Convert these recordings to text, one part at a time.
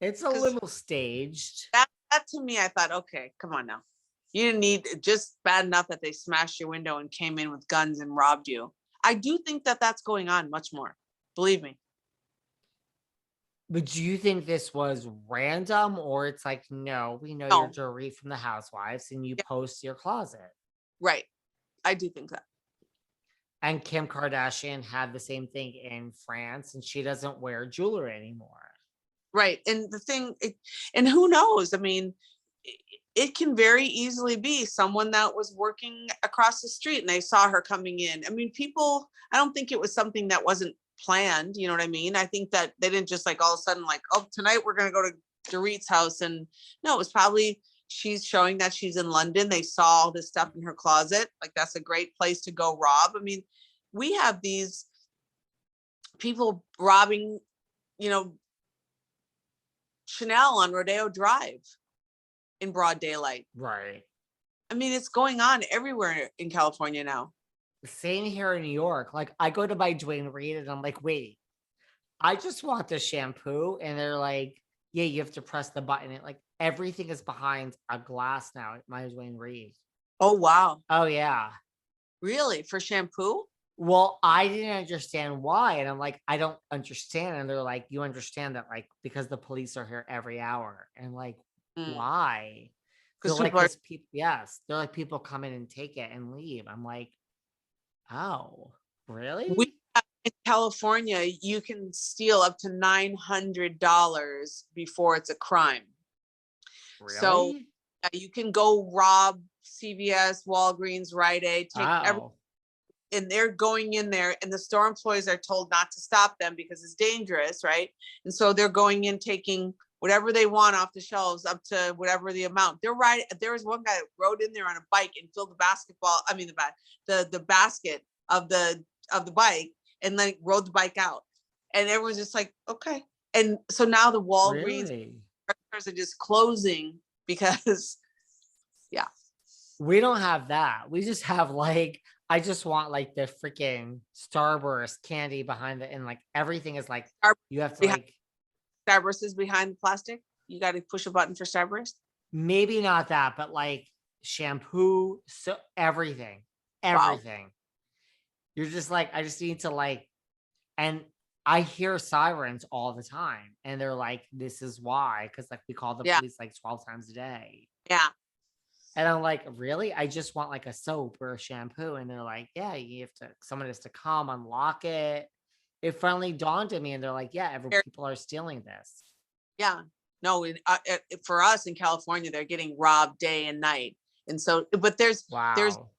It's a little staged. That to me, I thought, okay, come on now. You didn't need, just bad enough that they smashed your window and came in with guns and robbed you. I do think that that's going on much more. Believe me. But do you think this was random, or it's like, no, we know you're No, Dorit from the Housewives and you yeah, post your closet? right. I do think that. And Kim Kardashian had the same thing in France, and she doesn't wear jewelry anymore. Right. And the thing, and who knows? I mean, it can very easily be someone that was working across the street and they saw her coming in. I mean, people, I don't think it was something that wasn't planned. You know what I mean? I think that they didn't just like all of a sudden, like, oh, tonight we're going to go to Dorit's house. And no, it was probably she's showing that she's in London. They saw all this stuff in her closet. Like, that's a great place to go rob. I mean, we have these people robbing, you know, Chanel on Rodeo Drive in broad daylight. Right. I mean, it's going on everywhere in California now. Same here in New York. Like, I go to buy Dwayne Reed and I'm like, wait, I just want the shampoo. And they're like, yeah, you have to press the button. It like everything is behind a glass now at my Dwayne Reed. Oh, wow. Oh, yeah. Really? For shampoo? Well, I didn't understand why. And I'm like, I don't understand. And they're like, you understand that, like, because the police are here every hour. And like, why? They're Because like, people are, because people, yes, they're like, people come in and take it and leave. I'm like, oh, we really? have, in California, you can steal up to $900 before it's a crime. So Really? you can go rob CVS, Walgreens, Rite Aid, take every, Oh, and they're going in there, and the store employees are told not to stop them because it's dangerous, right? And so they're going in, taking whatever they want off the shelves up to whatever the amount. They're right. There was one guy that rode in there on a bike and filled the basketball, I mean the basket of the bike, and then rode the bike out. And everyone's just like, okay. And so now the Walgreens really? are just closing because yeah. We don't have that. We just have like, I just want like the freaking Starburst candy behind it. And like everything is like, you have to like, Starburst is behind the plastic. You got to push a button for Starburst. maybe not that, but like shampoo, so everything, Wow. everything. You're just like, I just need to like, and I hear sirens all the time. And they're like, this is why. Cause like we call the Yeah. police like 12 times a day. Yeah. And I'm like, really? I just want like a soap or a shampoo. And they're like, yeah, you have to, someone has to come unlock it. It finally dawned on me. And they're like, yeah, people are stealing this. Yeah. No, for us in California, they're getting robbed day and night. And so, but there's Wow.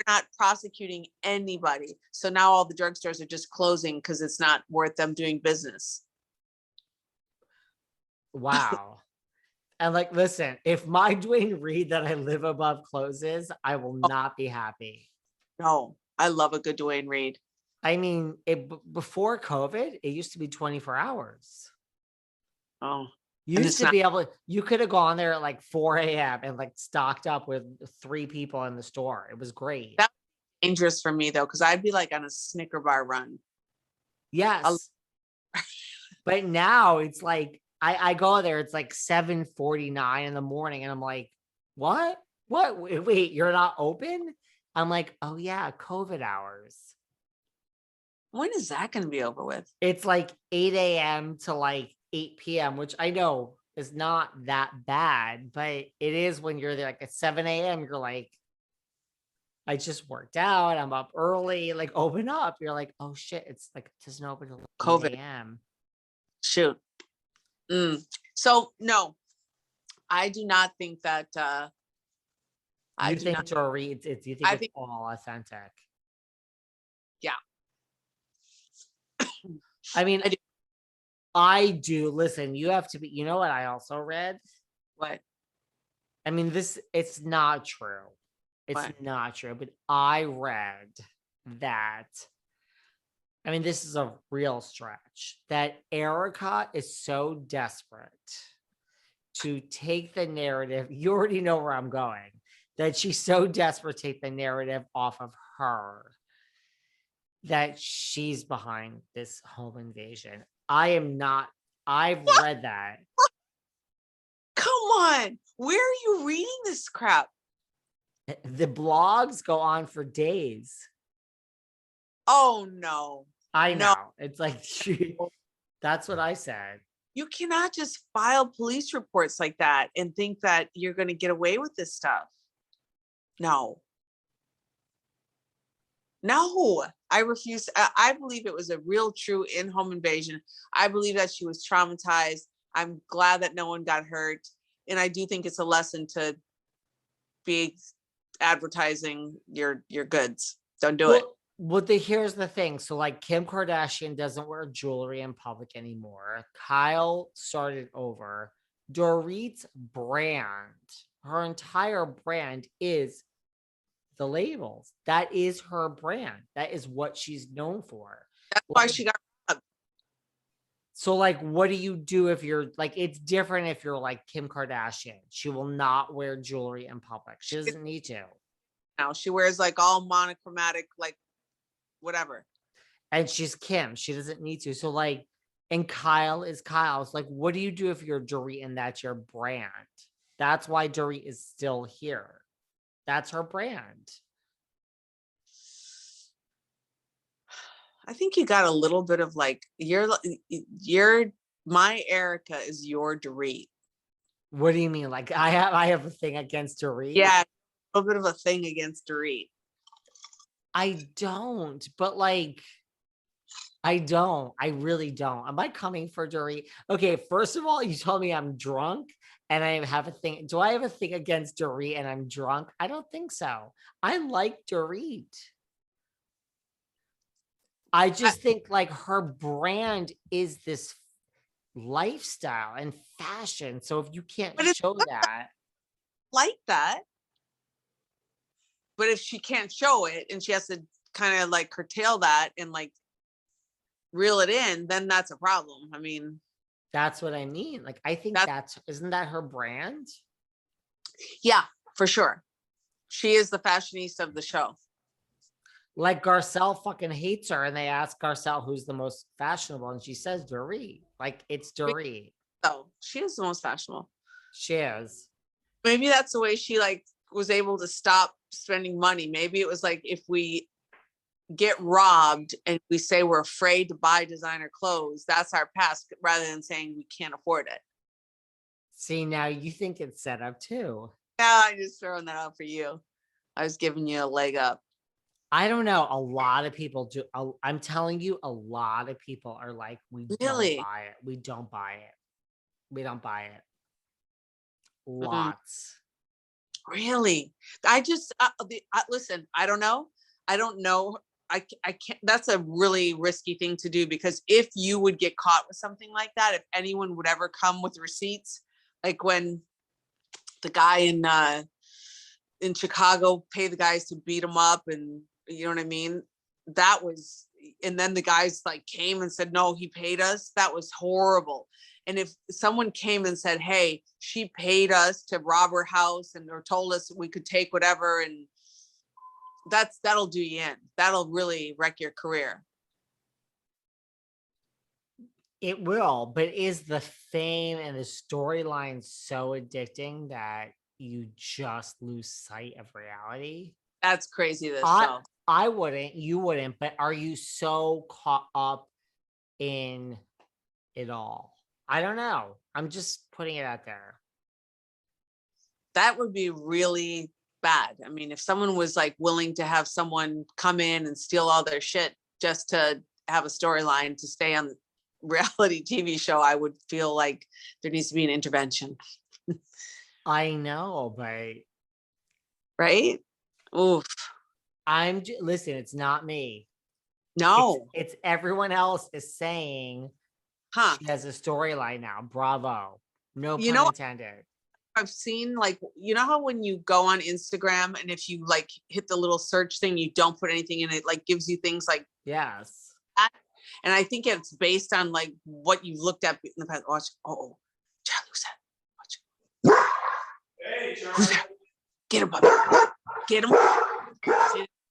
not prosecuting anybody. So now all the drugstores are just closing because it's not worth them doing business. Wow. And like, listen, if my Dwayne Reed that I live above closes, I will Oh, not be happy. no, I love a good Dwayne Reed. I mean, before COVID, it used to be 24 hours. Oh, You and used it's to not, be able to, you could have gone there at like 4 a.m. and like stocked up with 3 people in the store. It was great. that's dangerous for me though, because I'd be like on a Snicker bar run. A, Yes. But now it's like, I go there, it's like 7:49 in the morning, and I'm like, what? What? Wait, you're not open? I'm like, oh yeah, COVID hours. when is that going to be over with? It's like 8 a.m. to like 8 p.m., which I know is not that bad, but it is when you're there like at 7 a.m. You're like, I just worked out, I'm up early, like open up. You're like, oh shit, it's like it doesn't open till 8 COVID. a.m. Shoot. So no, I do not think that I You do think not Dorit, you think I it's think all authentic? yeah. I mean, I do. I do. Listen, you have to be, you know what I also read? What? I mean, it's not true. It's What? not true, but I read that, I mean, this is a real stretch, that Erika is so desperate to take the narrative. You already know where I'm going, that she's so desperate to take the narrative off of her that she's behind this home invasion. I am not, I've read that. on. Where are you reading this crap? The blogs go on for days. Oh no. I No. know. It's like that's what I said. You cannot just file police reports like that and think that you're going to get away with this stuff. No. No, I refuse. I believe it was a real, true in-home invasion. I believe that she was traumatized. I'm glad that no one got hurt. And I do think it's a lesson to be advertising your goods. Don't do it. Well, here's the thing. So like Kim Kardashian doesn't wear jewelry in public anymore. Kyle started over. Dorit's brand, her entire brand is the labels. That is her brand. That is what she's known for. That's why she got robbed. So like, what do you do if you're like, it's different if you're like Kim Kardashian. She will not wear jewelry in public. She doesn't need to. Now she wears like all monochromatic, like whatever. And she's Kim. She doesn't need to. So like, and Kyle is Kyle's. Like, what do you do if you're Dorit and that's your brand? That's why Dorit is still here. That's her brand. I think you got a little bit of like, you're my Erika is your Dorit. What do you mean? Like I have a thing against Dorit? Yeah, a little bit of a thing against Dorit. I don't, but like, I don't. I really don't. Am I coming for Dorit? Okay, first of all, you told me I'm drunk and I have a thing. Do I have a thing against Dorit and I'm drunk? I don't think so. I like Dorit. I just think like her brand is this lifestyle and fashion. So if you can't show that. Like that. But if she can't show it and she has to kind of like curtail that and like reel it in, then that's a problem. I mean, that's what I mean. Like, I think isn't that her brand? Yeah, for sure. She is the fashionista of the show. Like Garcelle fucking hates her and they ask Garcelle who's the most fashionable and she says Dorit. Like it's Dorit. Oh, she is the most fashionable. She is. Maybe that's the way she like was able to stop spending money. Maybe it was like if we get robbed and we say we're afraid to buy designer clothes, that's our past, rather than saying we can't afford it. See, now you think it's set up too. Yeah, I'm just throwing that out for you. I was giving you a leg up. I don't know. A lot of people do. I'm telling you, a lot of people are like, we don't buy it. We don't buy it. We don't buy it. Lots. Really? I just, listen, I don't know. I can't, that's a really risky thing to do, because if you would get caught with something like that, if anyone would ever come with receipts, like when the guy in Chicago paid the guys to beat him up, and you know what I mean? That was, and then the guys like came and said, no, he paid us. That was horrible. And if someone came and said, hey, she paid us to rob her house and or told us we could take whatever, and that'll do you in. That'll really wreck your career. It will, but is the fame and the storyline so addicting that you just lose sight of reality? That's crazy. This show. I wouldn't, you wouldn't, but are you so caught up in it all? I don't know. I'm just putting it out there. That would be really bad. I mean, if someone was like willing to have someone come in and steal all their shit just to have a storyline to stay on the reality TV show, I would feel like there needs to be an intervention. I know, but right? Oof. Listen, it's not me. No, it's everyone else is saying she has a storyline now. Bravo. No pun intended. I've seen, like, you know how when you go on Instagram and if you like hit the little search thing, you don't put anything in it, like gives you things like yes. That. And I think it's based on like what you've looked at in the past. Watch. Oh, Charlie, who's that? Watch. Hey, Charlie. Who's that? Get him, puppy. Get him.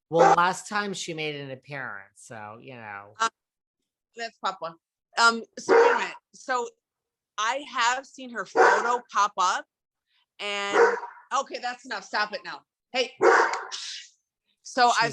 Well, last time she made an appearance, so you know. That's Papa. So wait a minute. So I have seen her photo pop up, And okay, that's enough. Stop it now. Hey. So I